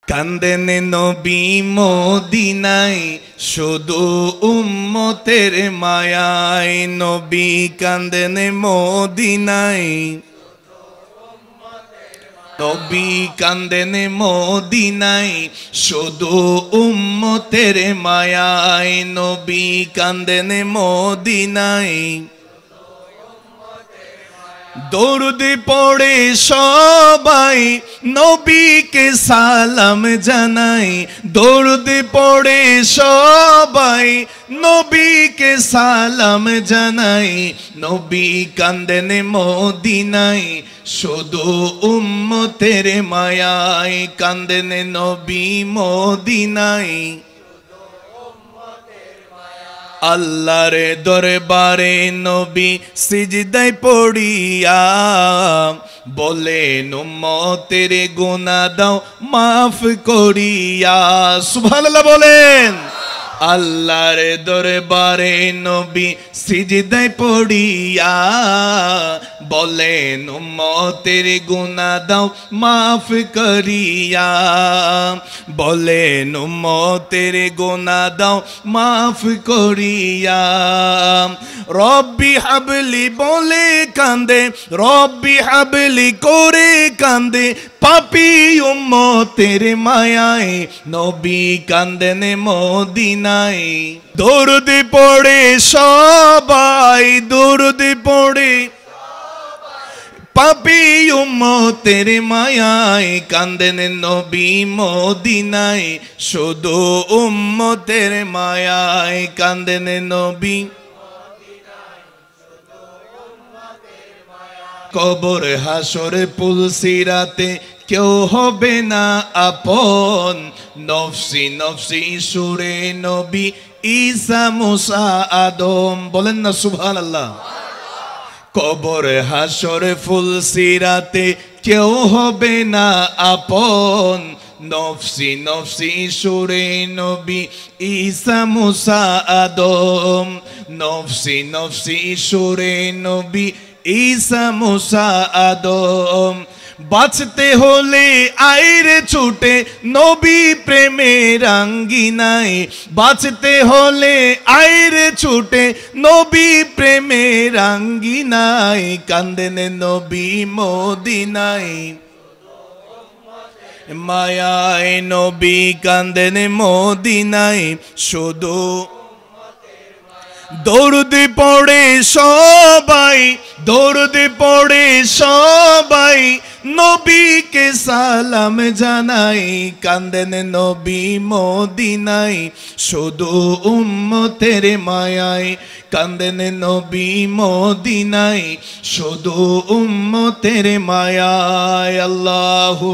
কান্দেন নবী মদিনায় শুধু উম্মতের মায়ায় নবী কান্দেন মদিনায় নবী কান্দেন মদিনায় শুধু উম্মতের মায়ায় নবী কান্দেন মদিনায় দরুদ পড়ে সবাই নবীকে সালাম জানাই দরুদ পড়ে সবাই নবীকে সালাম জানাই নবী কান্দেন মদিনায় শুধু উম্মতের মায়ায় কান্দেন নবী মদিনায় আল্লাহর দরবারে নবী সিজদায় পড়িয়া বলেন উম্মতের গুনাহ দাও মাফ করিয়া সুবহানাল্লাহ বলেন আল্লাহর দরবারে নবী সিজদায় পড়িয়া বলেন উম্মতের গুনাহ দাও মাফ করিয়া বলেন উম্মতের গুনাহ দাও মাফ করিয়া রব্বি হাবলি বলে কান্দে রব্বি হাবলি করে কান্দে পাপী উম্মতের মায়ায় নবী কান্দেন মদিনায় দরুদ পড়ে সবাই দরুদ পড়ে পাপী উম্মতের মায়ায় কান্দেন নবী মদিনায় শুধু উম্মতের মায়ায় কান্দেন নবী কবর হাসর পুলসিরাতে কেউ হবে না আপন নফসি নফসি সুরে নবী ঈসা মুসা আদম বলেন না সুবহানাল্লাহ কবর হাসর ফুলসিরাতে কেউ হবে না আপন নফসি নফসি সুরে নবী ঈসা মুসা আদম নফসি নফসি সুরে নবী ঈসা মুসা আদম বাঁচতে হলে আইরে ছুটে নবী প্রেমের আঙ্গিনায় বাঁচতে হলে আইরে ছুটে নবী প্রেমের আঙ্গিনায় কান্দেন নবী মদিনায় মায়ায় নবী কান্দেন মদিনায় শুধু দরুদ পড়ে সবাই দরুদ পড়ে সবাই নবীকে সালাম জানাই কান্দেন নবী মদিনায় শুধু উম্মতের মায়ায় কান্দেন নবী মদিনায় শুধু উম্মতের মায়ায় আল্লাহু